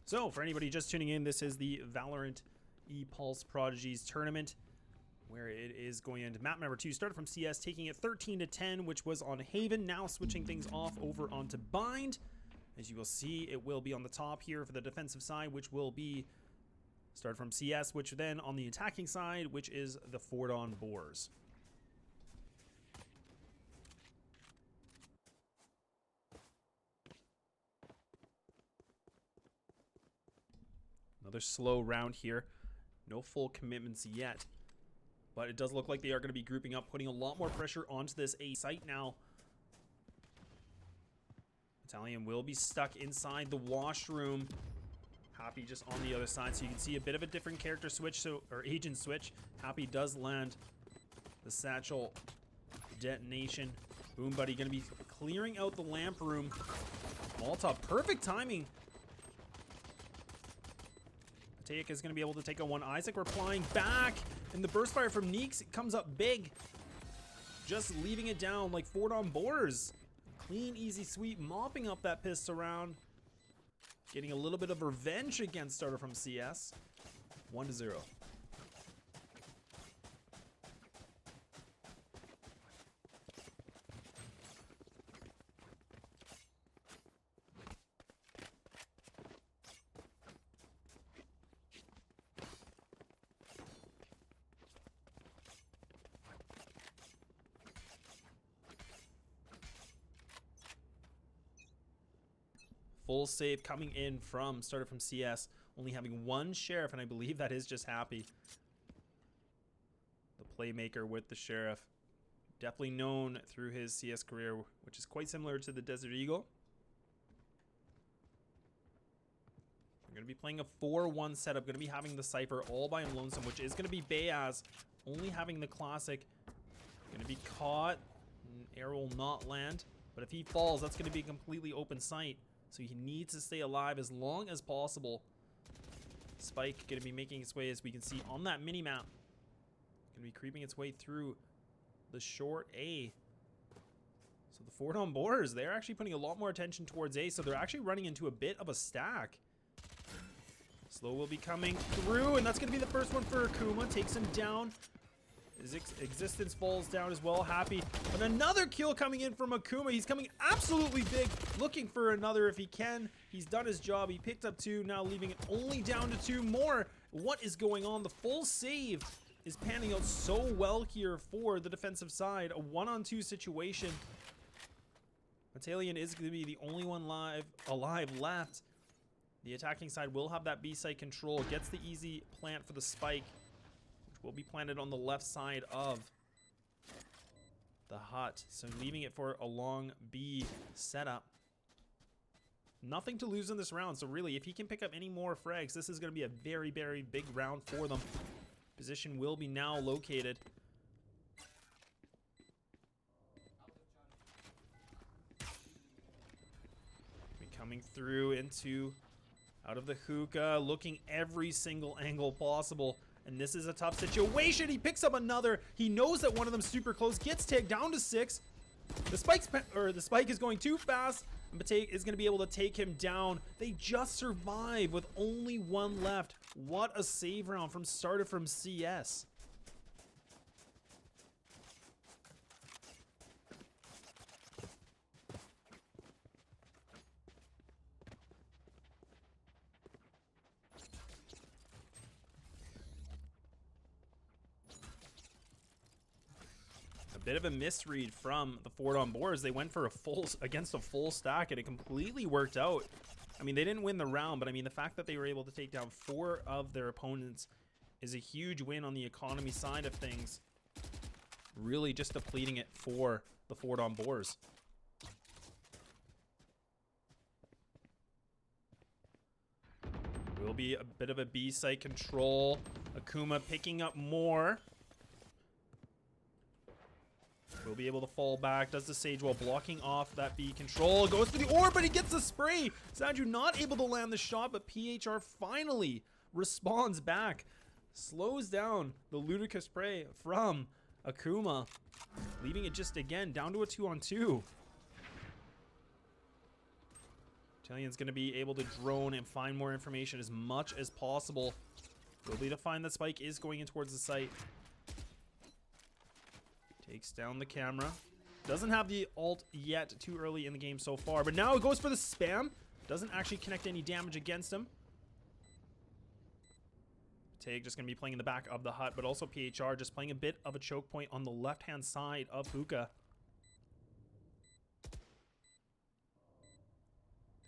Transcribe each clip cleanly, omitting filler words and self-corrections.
So, for anybody just tuning in, this is the Valorant Epulze Prodigies tournament, where it is going into map number 2. Started from CS, taking it 13-10, which was on Haven. Now switching things off over onto Bind. As you will see, it will be on the top here for the defensive side, which will be Started from CS, which then on the attacking side, which is the Fordon Boars. Another slow round here. No full commitments yet. But it does look like they are going to be grouping up, putting a lot more pressure onto this A site now. Italian will be stuck inside the washroom. Happy just on the other side. So you can see a bit of a different character switch, or agent switch. Happy does land the satchel detonation. Boom Buddy going to be clearing out the lamp room. Molotov, perfect timing. Matejek is going to be able to take on one. Isaac replying back, and the burst fire from Neeks comes up big, just leaving it down like Fordon Boars. Clean, easy sweep, mopping up that pistol round, getting a little bit of revenge against Starter from CS. 1-0. Full save coming in from Started from CS, only having one sheriff, and I believe that is just Happy. The playmaker with the sheriff. Definitely known through his CS career, which is quite similar to the Desert Eagle. We're going to be playing a 4-1 setup. Going to be having the Cypher all by him lonesome, which is going to be Bayaz, only having the Classic. Going to be caught. Arrow will not land, but if he falls, that's going to be a completely open sight. So he needs to stay alive as long as possible. Spike going to be making its way, as we can see on that mini-map. Going to be creeping its way through the short A. So the Fordon Boars, they're actually putting a lot more attention towards A, so they're actually running into a bit of a stack. Slow will be coming through, and that's going to be the first one for Akuma. Takes him down. His existence falls down as well. Happy. But another kill coming in from Akuma. He's coming absolutely big, looking for another if he can. He's done his job. He picked up 2, now leaving it only down to 2 more. What is going on? The full save is panning out so well here for the defensive side. A 1-on-2 situation. Italian is going to be the only one alive left. The attacking side will have that B site control. Gets the easy plant for the spike, will be planted on the left side of the hut. So leaving it for a long B setup. Nothing to lose in this round. So really, if he can pick up any more frags, this is going to be a very, very big round for them. Position will be now located. Coming through into out of the hookah, looking every single angle possible. And this is a tough situation. He picks up another. He knows that one of them super close. Gets tagged down to 6. The spike is going too fast. And Matej is going to be able to take him down. They just survive with only 1 left. What a save round from Started from CS. A bit of a misread from the Fordon Boars. They went for against a full stack, and it completely worked out. I mean, they didn't win the round, but I mean, the fact that they were able to take down 4 of their opponents is a huge win on the economy side of things. Really just depleting it for the Fordon Boars. Will be a bit of a B site control. Akuma picking up more. Will be able to fall back. Does the Sage while blocking off that B control. Goes for the orb, but he gets the spray. Sanju not able to land the shot, but PHR finally responds back. Slows down the ludicrous spray from Akuma, leaving it just again down to a 2-on-2. Italian's going to be able to drone and find more information as much as possible. Will be to find that Spike is going in towards the site. Takes down the camera. Doesn't have the ult yet, too early in the game so far. But now it goes for the spam. Doesn't actually connect any damage against him. Tag just going to be playing in the back of the hut, but also PHR just playing a bit of a choke point on the left-hand side of Hookah.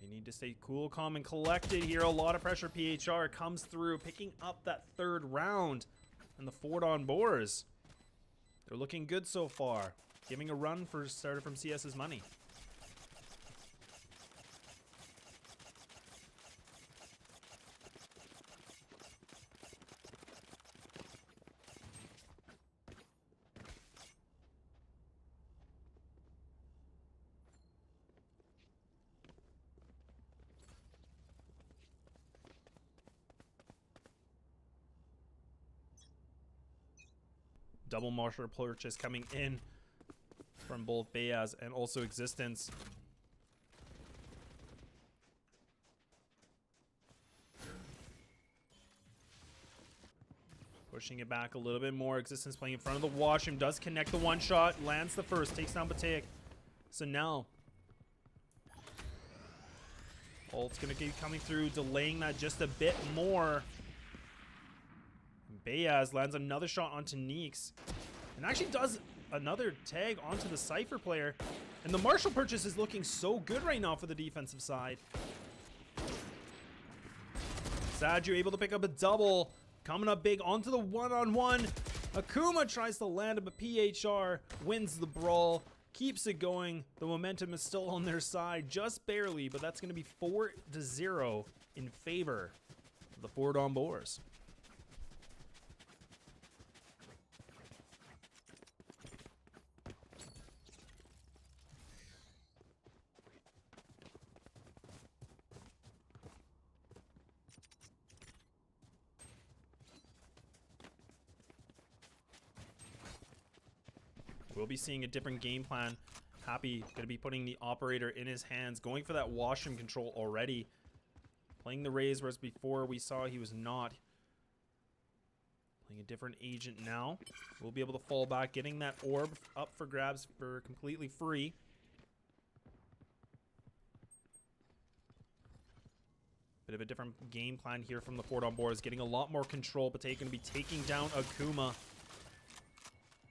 They need to stay cool, calm, and collected here. A lot of pressure. PHR comes through, picking up that third round. And the Fordon Boars, they're looking good so far. Giving a run for StartedFromCS's money. Double marshal purchase coming in from both Bayaz and also Existence. Pushing it back a little bit more. Existence playing in front of the washroom. Does connect the one shot. Lands the first. Takes down Batik. So now ult's going to keep coming through. Delaying that just a bit more. Bayaz lands another shot onto Neeks. And actually does another tag onto the Cypher player. And the Marshall purchase is looking so good right now for the defensive side. Sadju able to pick up a double. Coming up big onto the one-on-one. Akuma tries to land it, but PHR wins the brawl. Keeps it going. The momentum is still on their side, just barely, but that's going to be 4-0 in favor of the Fordon Boars. We'll be seeing a different game plan. Happy going to be putting the operator in his hands, going for that washroom control already. Playing the Raze, whereas before we saw he was not. Playing a different agent now. We'll be able to fall back, getting that orb up for grabs for completely free. Bit of a different game plan here from the Fordon Boars, getting a lot more control, but they're going to be taking down Akuma.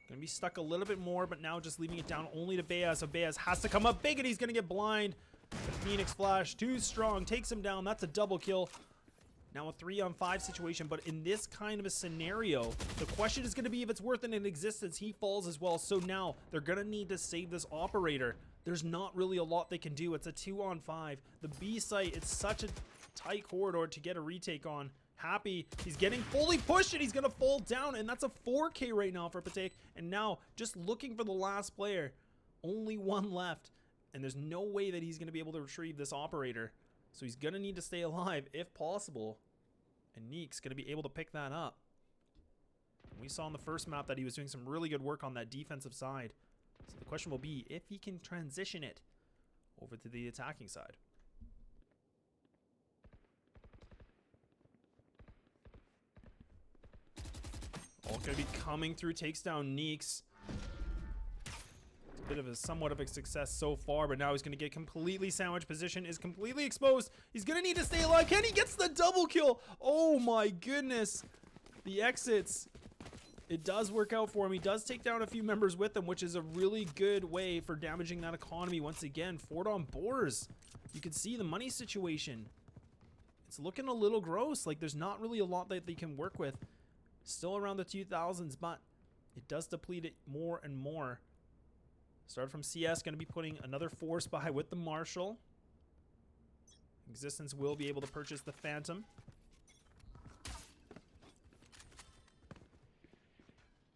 Gonna be stuck a little bit more, but now just leaving it down only to Bayaz. So Bayaz has to come up big, and he's gonna get blind. The Phoenix Flash, too strong, takes him down. That's a double kill. Now a 3-on-5 situation, but in this kind of a scenario, the question is gonna be if it's worth it in Existence. He falls as well, so now they're gonna need to save this operator. There's not really a lot they can do. It's a 2-on-5. The B site, it's such a tight corridor to get a retake on. Happy, he's getting fully pushed and he's gonna fall down, and that's a 4K right now for Patek. And now just looking for the last player, only one left, and there's no way that he's gonna be able to retrieve this operator, so he's gonna need to stay alive if possible, and Neek's gonna be able to pick that up. We saw on the first map that he was doing some really good work on that defensive side, so the question will be if he can transition it over to the attacking side. All going to be coming through, takes down Neeks. It's a bit of a somewhat of a success so far, but now he's going to get completely sandwiched. Position is completely exposed. He's going to need to stay alive. Kenny gets the double kill. Oh my goodness. The exits. It does work out for him. He does take down a few members with him, which is a really good way for damaging that economy. Once again, Fordon Boars. You can see the money situation. It's looking a little gross. Like there's not really a lot that they can work with. Still around the 2000s, but it does deplete it more and more. StartedFromCS going to be putting another force by with the Marshal. Existence will be able to purchase the Phantom.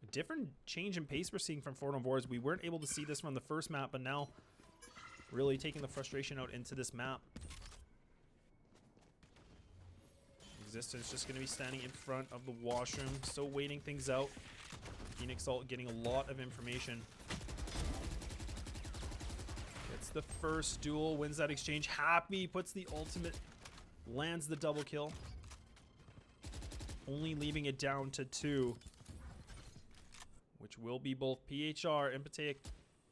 A different change in pace we're seeing from Fordon Boars. We weren't able to see this from the first map, but now really taking the frustration out into this map. Existence just going to be standing in front of the washroom, still waiting things out. Phoenix Alt getting a lot of information. Gets the first duel, wins that exchange. Happy puts the ultimate, lands the double kill. Only leaving it down to 2. Which will be both PHR and Patek.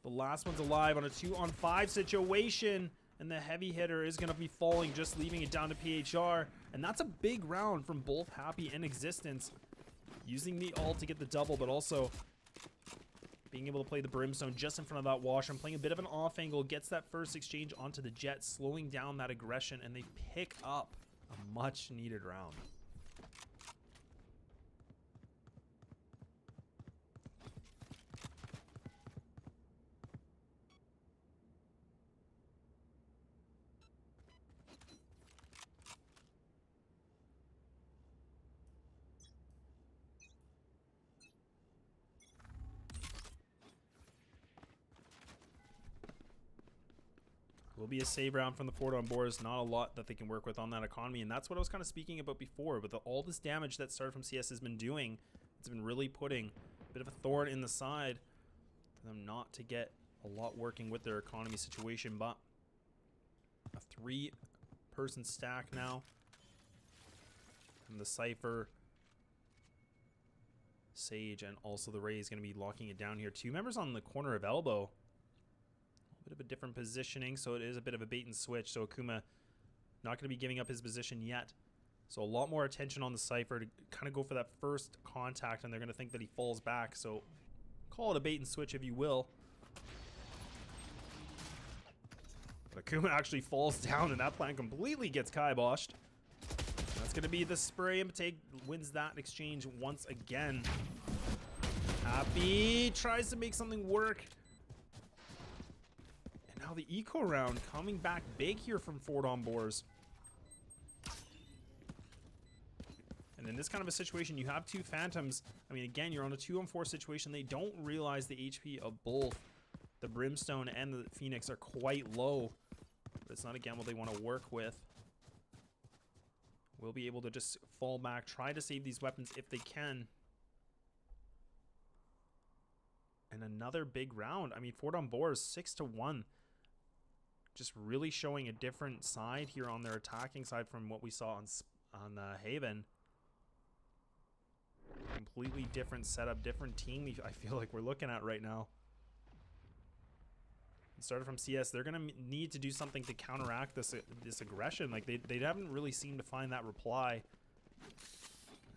The last one's alive on a 2-on-5 situation. And the heavy hitter is going to be falling, just leaving it down to PHR. And that's a big round from both Happy and Existence. Using the ult to get the double, but also being able to play the Brimstone just in front of that wash and playing a bit of an off angle. Gets that first exchange onto the Jet, slowing down that aggression. And they pick up a much needed round. Will be a save round from the Fordon Boars. Not a lot that they can work with on that economy, and that's what I was kind of speaking about before. With all this damage that StartedFromCS has been doing, it's been really putting a bit of a thorn in the side for them not to get a lot working with their economy situation. But a 3-person stack now, and the Cypher, Sage, and also the Ray is going to be locking it down here. 2 members on the corner of Elbow. Bit of a different positioning, so it is a bit of a bait and switch. So Akuma not going to be giving up his position yet. So a lot more attention on the Cypher to kind of go for that first contact, and they're going to think that he falls back. So call it a bait and switch if you will. But Akuma actually falls down, and that plan completely gets kiboshed. That's going to be the spray, and Patek wins that exchange once again. Happy tries to make something work. Now the eco round coming back big here from Fordon Boars. And in this kind of a situation, you have 2 Phantoms. I mean, again, you're on a 2-on-4 situation. They don't realize the HP of both the Brimstone and the Phoenix are quite low. But it's not, again, what they want to work with. We'll be able to just fall back, try to save these weapons if they can. And another big round. I mean, Fordon Boars 6-1. Just really showing a different side here on their attacking side from what we saw on Haven. Completely different setup, different team I feel like we're looking at right now. StartedFromCS, they're going to need to do something to counteract this aggression. Like they haven't really seemed to find that reply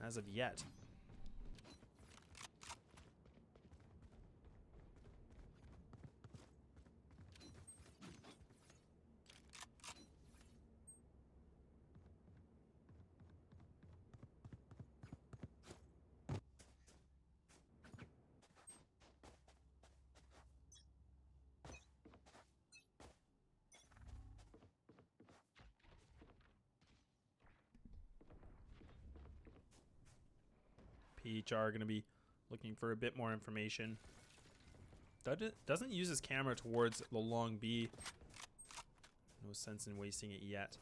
as of yet. PHR going to be looking for a bit more information. Doesn't use his camera towards the long B. No sense in wasting it yet.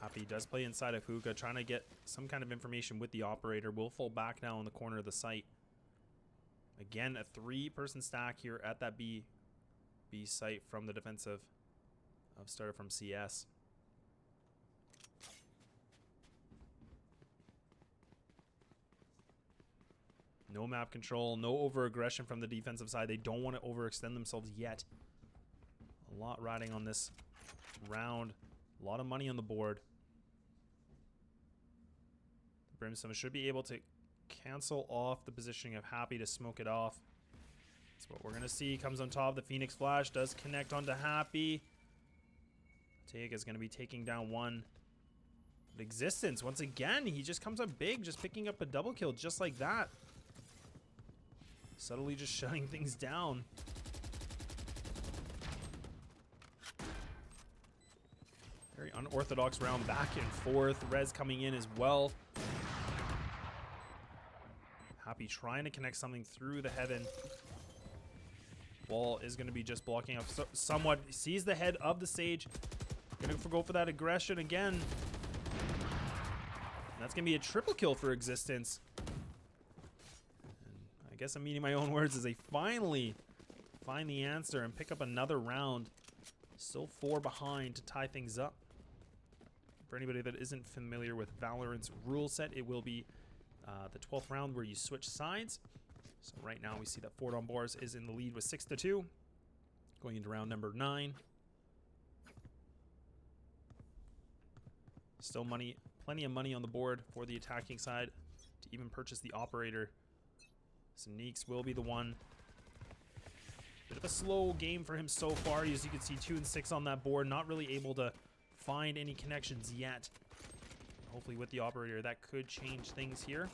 Happy does play inside of Hookah, trying to get some kind of information with the operator. Will fall back now in the corner of the site. Again, a 3-person stack here at that B site from the defensive of StartedFromCS. No map control, no over-aggression from the defensive side. They don't want to overextend themselves yet. A lot riding on this round. A lot of money on the board. The Brimstone should be able to cancel off the positioning of Happy to smoke it off. That's what we're going to see. Comes on top. The Phoenix Flash does connect onto Happy. Patek is going to be taking down one. But Existence, once again, he just comes up big, just picking up a double kill just like that. Subtly just shutting things down. Very unorthodox round back and forth. Rez coming in as well. Happy trying to connect something through the heaven. Wall is going to be just blocking up somewhat. Sees the head of the Sage. Going to go for that aggression again. And that's going to be a triple kill for Existence. I guess I'm meaning my own words as they finally find the answer and pick up another round. Still 4 behind to tie things up. For anybody that isn't familiar with Valorant's rule set, it will be the 12th round where you switch sides. So right now we see that Fordon Boars is in the lead with 6-2. Going into round number 9. Still money, plenty of money on the board for the attacking side to even purchase the operator. So Neeks will be the one. Bit of a slow game for him so far. As you can see, 2 and 6 on that board. Not really able to find any connections yet. Hopefully with the operator that could change things here.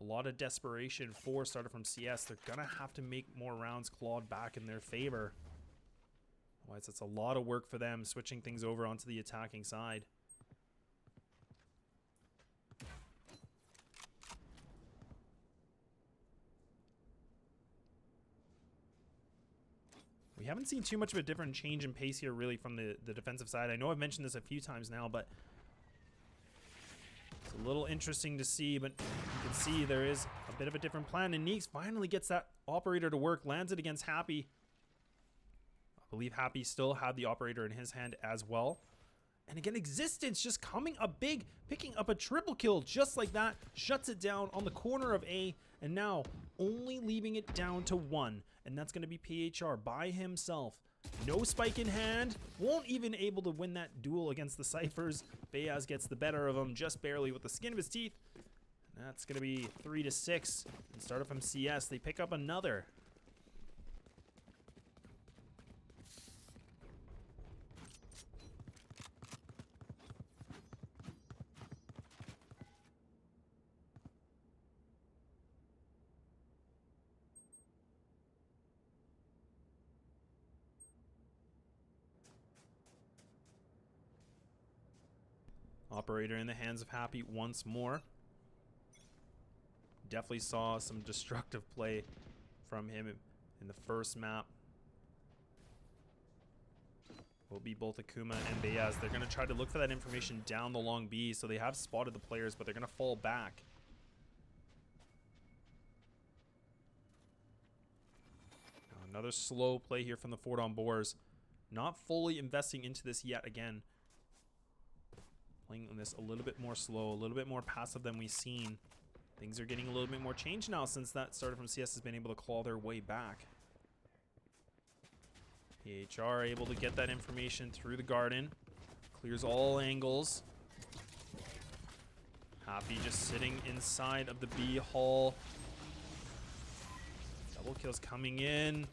A lot of desperation for StartedFromCS. They're gonna have to make more rounds clawed back in their favor. Otherwise, it's a lot of work for them switching things over onto the attacking side. We haven't seen too much of a different change in pace here really from the defensive side. I know I've mentioned this a few times now, but it's a little interesting to see, but you can see there is a bit of a different plan, and Neeks finally gets that operator to work, lands it against Happy. I believe Happy still had the operator in his hand as well. And again, Existence just coming up big, picking up a triple kill just like that, shuts it down on the corner of A, and now only leaving it down to 1. And that's going to be PHR by himself. No spike in hand, won't even able to win that duel against the Cyphers. Bayaz gets the better of him just barely with the skin of his teeth. And that's going to be 3-6. And StartedFromCS, they pick up another. Operator in the hands of Happy once more. Definitely saw some destructive play from him in the first map. Will be both Akuma and Bayaz. They're going to try to look for that information down the long B, so they have spotted the players, but they're going to fall back. Now another slow play here from the Fordon Boars. Not fully investing into this yet again. Playing this a little bit more slow, a little bit more passive than we've seen. Things are getting a little bit more changed now since that StartedFromCS has been able to claw their way back. PHR able to get that information through the garden. Clears all angles. Happy just sitting inside of the B hall. Double kills coming in.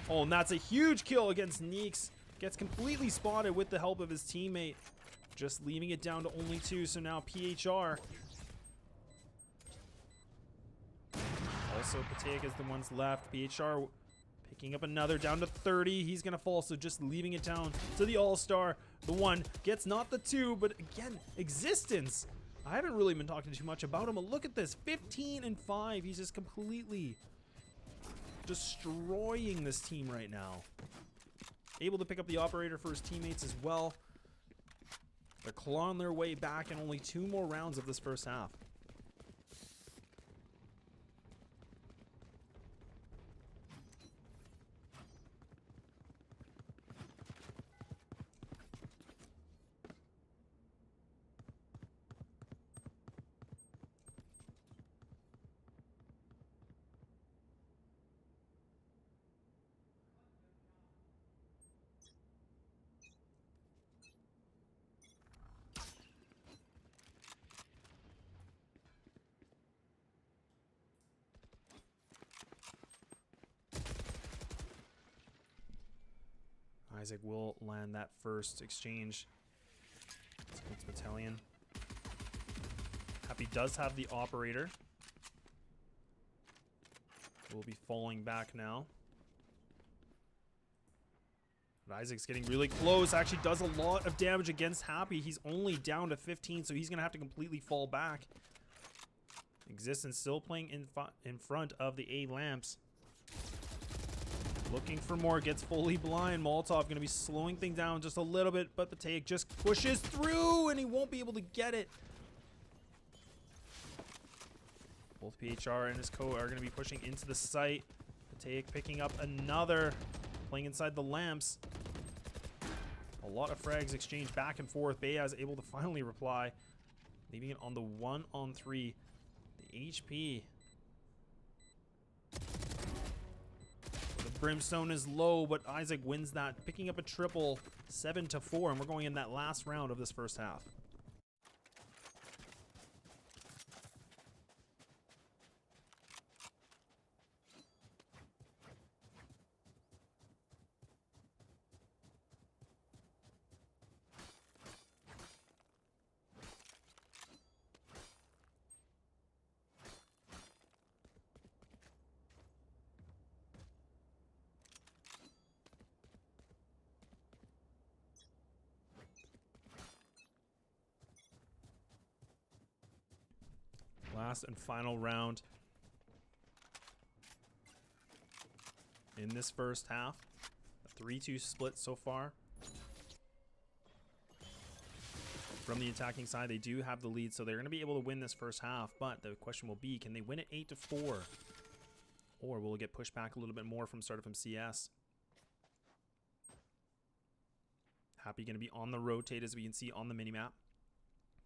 Oh, and that's a huge kill against Neeks. Gets completely spotted with the help of his teammate. Just leaving it down to only 2, so now PHR. Also, Pataic is the ones left. PHR picking up another down to 30. He's going to fall, so just leaving it down to the All-Star. The 1 gets not the 2, but again, Existence. I haven't really been talking too much about him, but look at this. 15 and 5. He's just completely destroying this team right now. Able to pick up the operator for his teammates as well. They're clawing their way back in only 2 more rounds of this first half. Isaac will land that first exchange. It's Battalion. Happy does have the operator. Will be falling back now. But Isaac's getting really close. Actually does a lot of damage against Happy. He's only down to 15, so he's going to have to completely fall back. Existence still playing in front of the A lamps. Looking for more, gets fully blind. Molotov going to be slowing things down just a little bit, but Pataic just pushes through, and he won't be able to get it. Both PHR and his co are going to be pushing into the site. Take picking up another, playing inside the lamps. A lot of frags exchanged back and forth. Beyaz able to finally reply, leaving it on the 1-on-3. The HP. The brimstone is low, but Isaac wins that, picking up a triple, 7-4, and we're going in that last round of this first half. Last and final round in this first half. A 3-2 split so far. From the attacking side, they do have the lead, so they're going to be able to win this first half. But the question will be, can they win it 8-4? Or will it get pushed back a little bit more from StartedFromCS? Happy going to be on the rotate, as we can see on the minimap.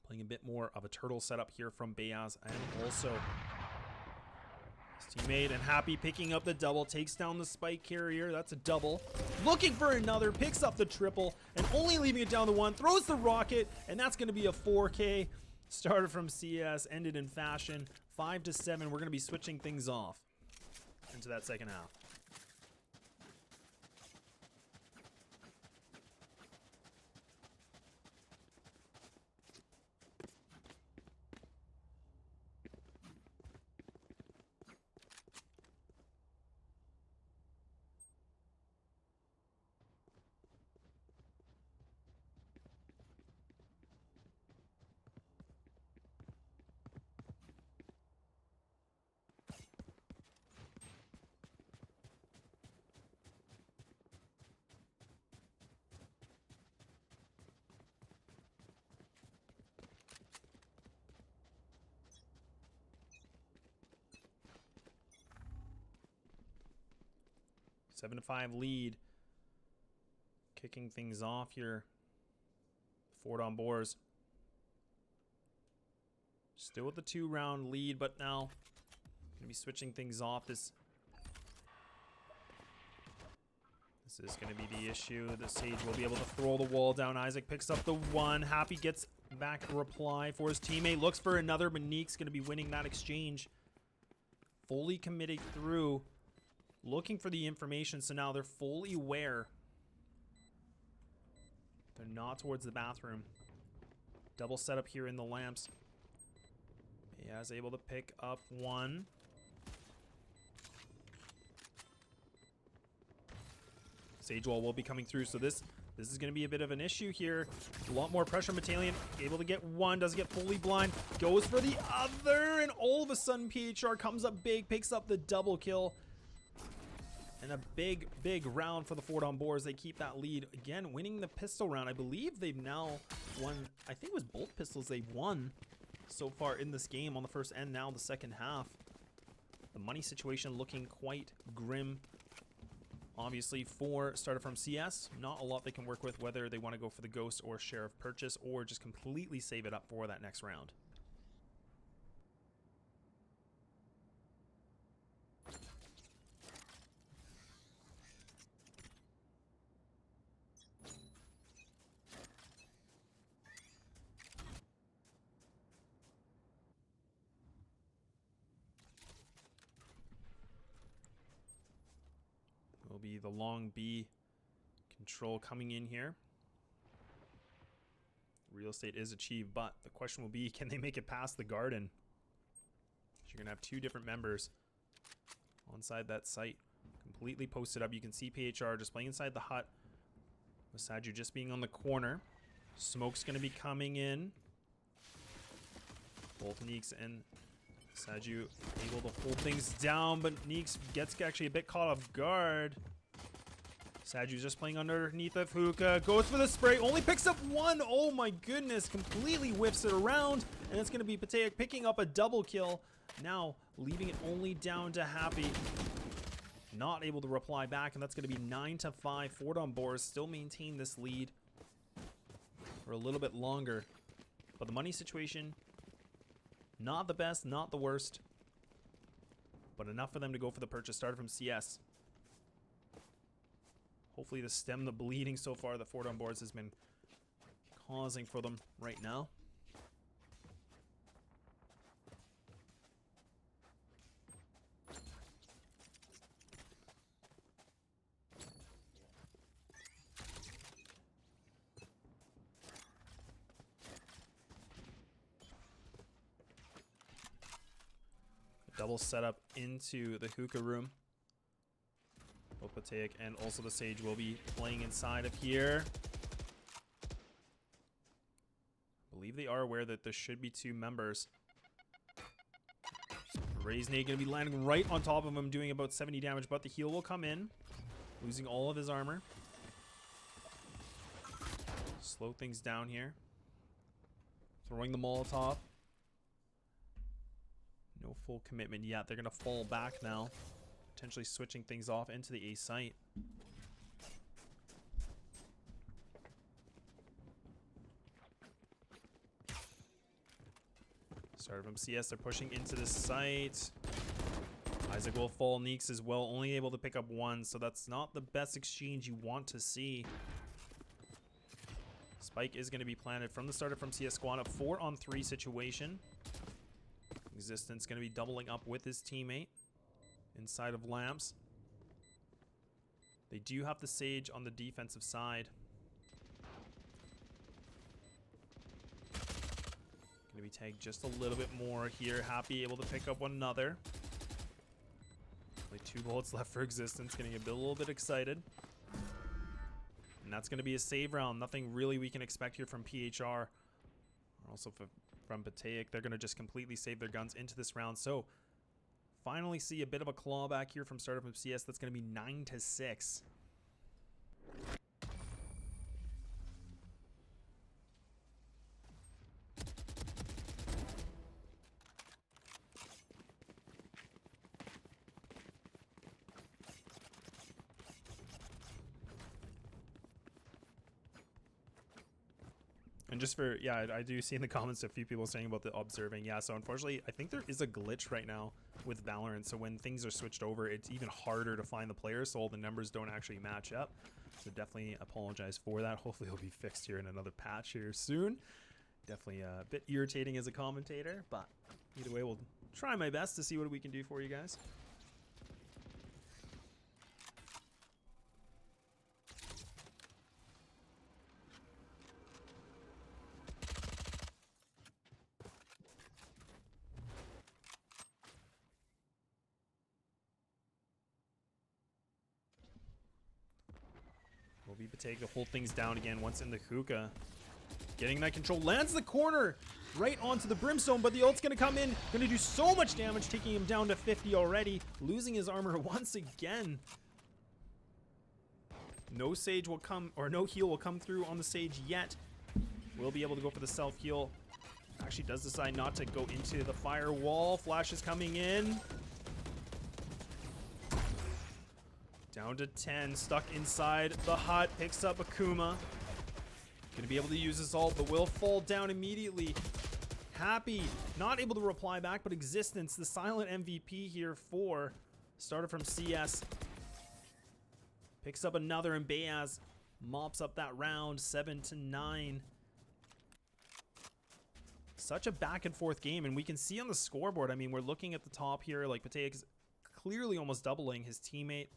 Playing a bit more of a turtle setup here from Beyaz, and also his teammate, and Happy picking up the double, takes down the spike carrier. That's a double. Looking for another, picks up the triple, and only leaving it down to 1, throws the rocket, and that's going to be a 4K. StartedFromCS ended in fashion, 5-7. We're going to be switching things off into that second half. A 7-5 lead. Kicking things off here. Fordon Boars. Still with the 2-round lead, but now gonna be switching things off. This is gonna be the issue. The Sage will be able to throw the wall down. Isaac picks up the 1. Happy gets back a reply for his teammate. Looks for another, but Neek's gonna be winning that exchange. Fully committed through. Looking for the information, so now they're fully aware. They're not towards the bathroom. Double setup here in the lamps. Beyaz able to pick up 1. Sage wall will be coming through, so this is going to be a bit of an issue here. A lot more pressure. Battalion able to get 1, doesn't get fully blind, goes for the other, and all of a sudden PHR comes up big, picks up the double kill. And a big, big round for the Fordon Boars. They keep that lead. Again, winning the pistol round. I believe they've now won, I think it was both pistols they've won so far in this game on the first and now the second half. The money situation looking quite grim. Obviously for StartedFromCS, not a lot they can work with, whether they want to go for the Ghost or Share of Purchase or just completely save it up for that next round. Will be the long B control coming in here. Real estate is achieved, but the question will be, can they make it past the garden? You're going to have 2 different members inside that site, completely posted up. You can see PHR just playing inside the hut, with Saju just being on the corner. Smoke's going to be coming in. Both Neeks and Saju able to hold things down, but Neeks gets actually a bit caught off guard. Saju's just playing underneath of Hookah. Goes for the spray. Only picks up 1. Oh my goodness. Completely whiffs it around. And it's going to be Patek picking up a double kill. Now leaving it only down to Happy. not able to reply back, and that's going to be 9-5. Fordon Boars still maintain this lead for a little bit longer. But the money situation, not the best, not the worst, but enough for them to go for the purchase. Started from CS. Hopefully to stem the bleeding so far that Fordon Boars has been causing for them right now. Double setup into the hookah room. Both Pataic and also the Sage will be playing inside of here. I believe they are aware that there should be 2 members. Raise Nade going to be landing right on top of him, doing about 70 damage, but the heal will come in, losing all of his armor. Slow things down here. Throwing the Molotov. No full commitment yet. They're going to fall back now, potentially switching things off into the A site. Started from CS, they're pushing into the site. Isaac will fall, Neeks as well, only able to pick up 1, so that's not the best exchange you want to see. Spike is going to be planted from the Started from CS squad, a 4-on-3 situation. Existence going to be doubling up with his teammate inside of Lamps. They do have the Sage on the defensive side. Going to be tagged just a little bit more here. Happy able to pick up one another. Only 2 bullets left for Existence. Getting a little bit excited. And that's going to be a save round. Nothing really we can expect here from PHR. Also from Pataic, they're going to just completely save their guns into this round. So, finally see a bit of a clawback here from Startup of CS. That's going to be 9-6. And just for, yeah, I do see in the comments a few people saying about the observing. Yeah, so unfortunately, I think there is a glitch right now with Valorant. So when things are switched over, it's even harder to find the players, so all the numbers don't actually match up. So definitely apologize for that. Hopefully it'll be fixed here in another patch here soon. Definitely a bit irritating as a commentator, but either way, we'll try my best to see what we can do for you guys. Will be Pataic to hold things down again once in the hookah. Getting that control, lands the corner right onto the Brimstone, but the ult's gonna come in, gonna do so much damage, taking him down to 50 already, losing his armor once again. No Sage will come, or no heal will come through on the Sage yet. Will be able to go for the self-heal. Actually does decide not to go into the firewall. Flash is coming in. Down to 10, stuck inside the hut, picks up Akuma. Gonna be able to use his ult, but will fall down immediately. Happy, not able to reply back, but Existence, the silent MVP here for Started from CS. Picks up another, and Bayaz mops up that round, 7-9. Such a back and forth game, and we can see on the scoreboard, I mean, we're looking at the top here, like Pataic is clearly almost doubling his teammate.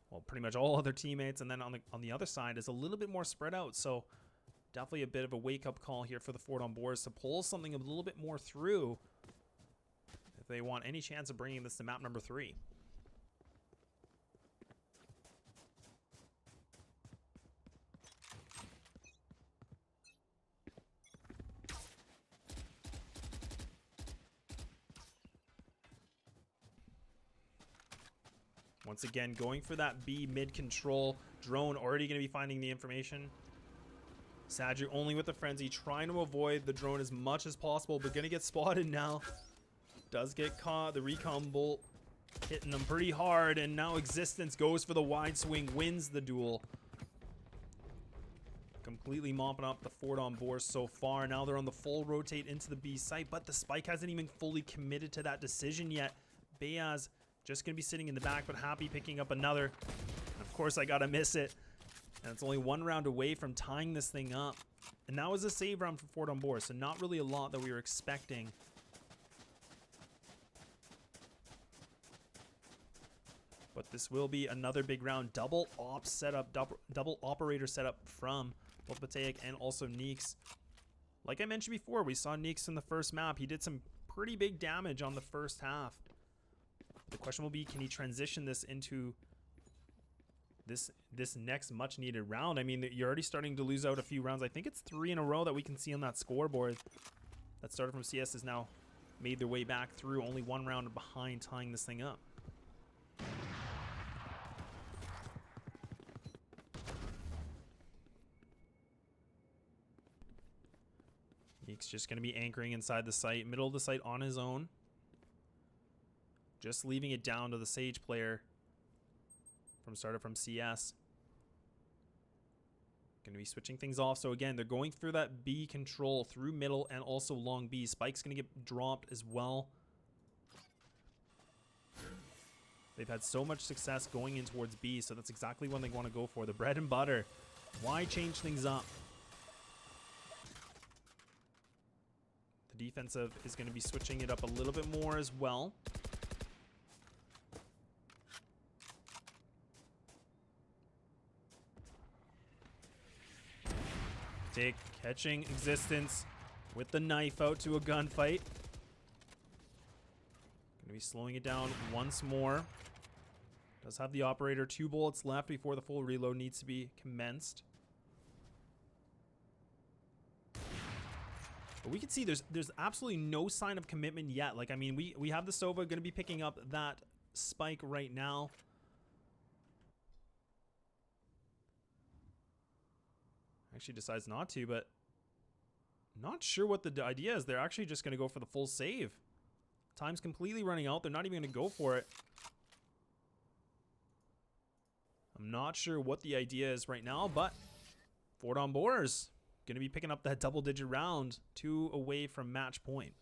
Well, pretty much all other teammates, and then on the other side is a little bit more spread out. So definitely a bit of a wake-up call here for the Fordon Boars to pull something a little bit more through if they want any chance of bringing this to map number 3. Once again, going for that B mid-control. Drone already going to be finding the information. Sadju only with the frenzy, trying to avoid the drone as much as possible, but going to get spotted now. Does get caught. The recon bolt hitting them pretty hard, and now Existence goes for the wide swing, wins the duel. Completely mopping up the Fordon Boars so far. Now they're on the full rotate into the B site, but the spike hasn't even fully committed to that decision yet. Beyaz just going to be sitting in the back, but Happy picking up another. And of course, I got to miss it. And it's only one round away from tying this thing up. And that was a save round for Fordon Boars, so not really a lot that we were expecting. But this will be another big round. Double op setup, double operator setup from both Bateic and also Neeks. Like I mentioned before, we saw Neeks in the first map. He did some pretty big damage on the first half. The question will be, can he transition this into this next much needed round? I mean, you're already starting to lose out a few rounds. I think it's 3 in a row that we can see on that scoreboard. That started from CS has now made their way back through, only 1 round behind tying this thing up. Neek's just going to be anchoring inside the site, middle of the site on his own. Just leaving it down to the Sage player from StartedFromCS. Going to be switching things off. So again, they're going through that B control through middle and also long B. Spike's going to get dropped as well. They've had so much success going in towards B, so that's exactly what they want to go for. The bread and butter. Why change things up? The defensive is going to be switching it up a little bit more as well. Take catching Existence with the knife out to a gunfight. Going to be slowing it down once more. Does have the operator 2 bullets left before the full reload needs to be commenced. But we can see there's absolutely no sign of commitment yet. Like, I mean, we have the Sova going to be picking up that spike right now. Actually decides not to, but not sure what the idea is. They're actually just going to go for the full save. Time's completely running out. They're not even going to go for it. I'm not sure what the idea is right now, but Fordon Boars going to be picking up that double-digit round, 2 away from match point.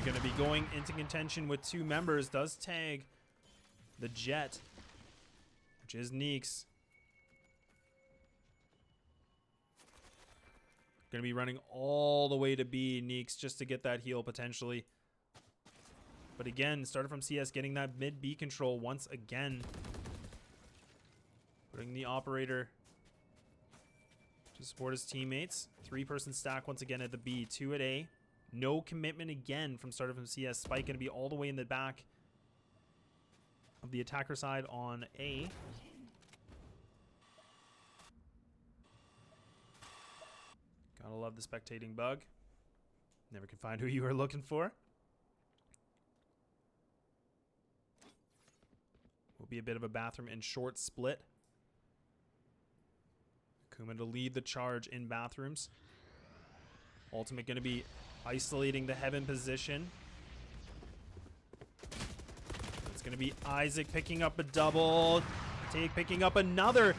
Going to be going into contention with 2 members. Does tag the Jet, which is Neeks. Going to be running all the way to B, Neeks, just to get that heal potentially. But again, StartedFromCS getting that mid B control once again. Putting the operator to support his teammates. 3-person stack once again at the B, 2 at A. No commitment again from StartedFromCS. Spike going to be all the way in the back of the attacker side on A. Gotta love the spectating bug. Never can find who you were looking for. Will be a bit of a bathroom and short split. Kuma to lead the charge in bathrooms. Ultimate going to be isolating the heaven position. It's going to be Isaac picking up a double. Take picking up another.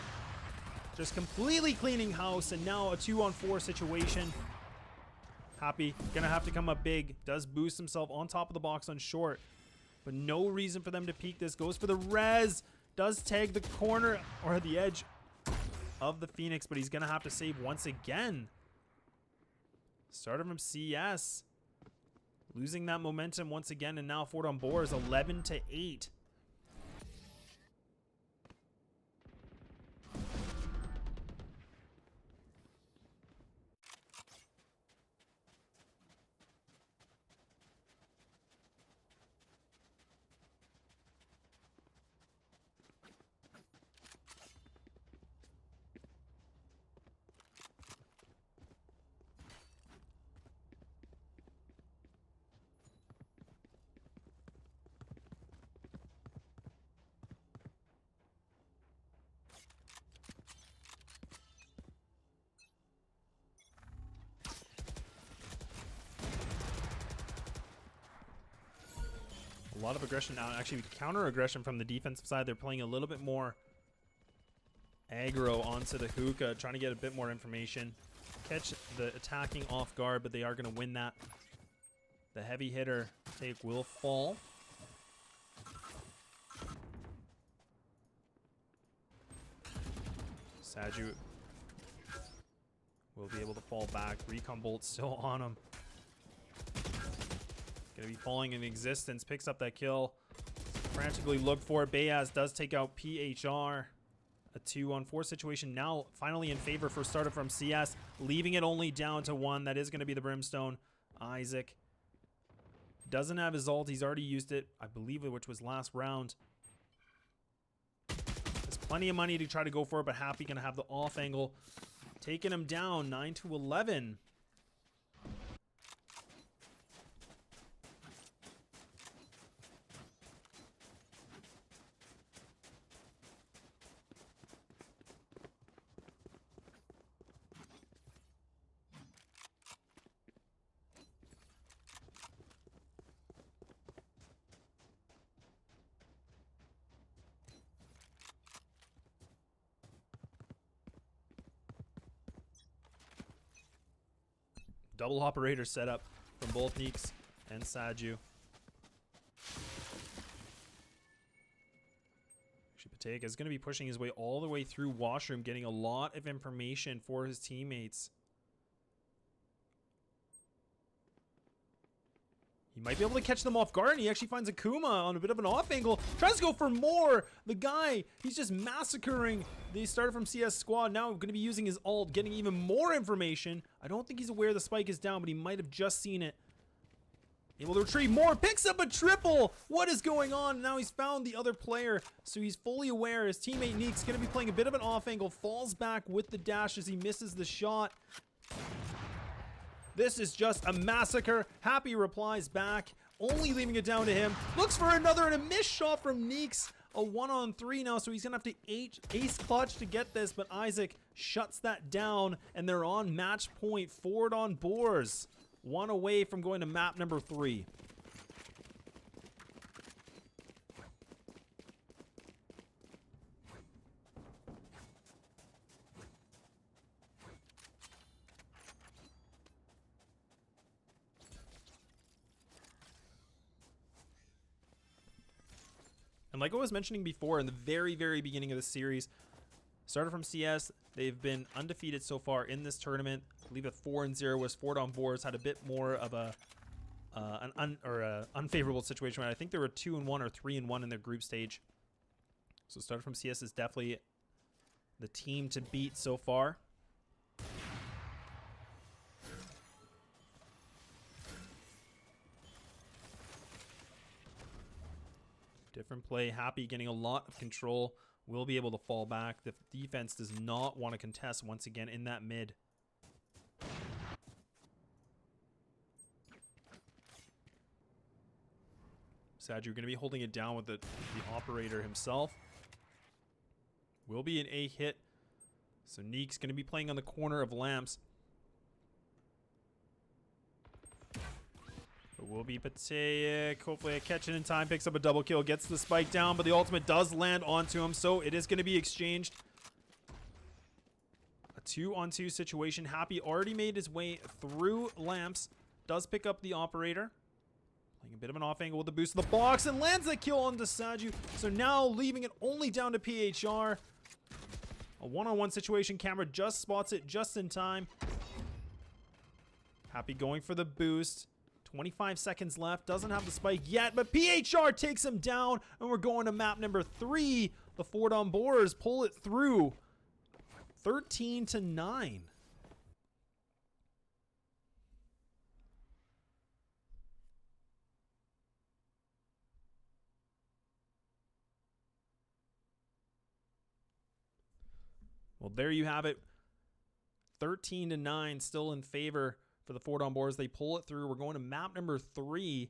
Just completely cleaning house, and now a 2-on-4 situation. Happy going to have to come up big. Does boost himself on top of the box on short. But no reason for them to peek this. Goes for the res. Does tag the corner or the edge of the Phoenix, but he's going to have to save once again. StartedFromCS losing that momentum once again, and now Fordon Boars 11-8. A lot of aggression now. Actually, counter aggression from the defensive side. They're playing a little bit more aggro onto the hookah, trying to get a bit more information. Catch the attacking off guard, but they are going to win that. The heavy hitter take will fall. Saju will be able to fall back. Recon bolt still on him. Gonna be falling in existence. Picks up that kill. Frantically look for it. Bayaz does take out PHR. A 2-on-4 situation now finally in favor for StartedFromCS, leaving it only down to one. That is going to be the Brimstone. Isaac doesn't have his ult. He's already used it, I believe, which was last round. There's plenty of money to try to go for it, but Happy going to have the off angle. Taking him down 9-11. Double operator setup from both Neeks and Saju. Pateka is going to be pushing his way all the way through Washroom, getting a lot of information for his teammates. He might be able to catch them off guard, and he actually finds Akuma on a bit of an off angle. Tries to go for more. The guy, he's just massacring the StartedFromCS squad. Now going to be using his ult, getting even more information. I don't think he's aware the spike is down, but he might have just seen it. Able to retrieve more, picks up a triple. What is going on? Now he's found the other player, so he's fully aware. His teammate Neek's going to be playing a bit of an off angle, falls back with the dash as he misses the shot. This is just a massacre. Happy replies back, only leaving it down to him. Looks for another and a missed shot from Neeks. A 1-on-3 now, so he's gonna have to ace clutch to get this, but Isaac shuts that down, and they're on match point. Fordon Boars, one away from going to map number 3. And like I was mentioning before, in the very, very beginning of the series, StartedFromCS, they've been undefeated so far in this tournament. I believe at 4-0 was Fordon Boars, had a bit more of a unfavorable situation. I think they were 2-1 or 3-1 in their group stage. So StartedFromCS is definitely the team to beat so far. Different play. Happy getting a lot of control. Will be able to fall back. The defense does not want to contest once again in that mid. Saju going to be holding it down with the operator himself. Will be an A hit. So Neek's going to be playing on the corner of lamps. Will be Pateyek. Hopefully a catch it in time. Picks up a double kill. Gets the spike down, but the ultimate does land onto him. So it is going to be exchanged. A 2-on-2 situation. Happy already made his way through lamps. Does pick up the operator. Playing a bit of an off angle with the boost of the box. And lands the kill onto Saju. So now leaving it only down to PHR. A 1-on-1 situation. Camera just spots it just in time. Happy going for the boost. 25 seconds left. Doesn't have the spike yet, but PHR takes him down, and we're going to map number 3. The Fordon Boars pull it through 13-9. Well, there you have it. 13-9, still in favor for the Fordon Boars. They pull it through. We're going to map number 3.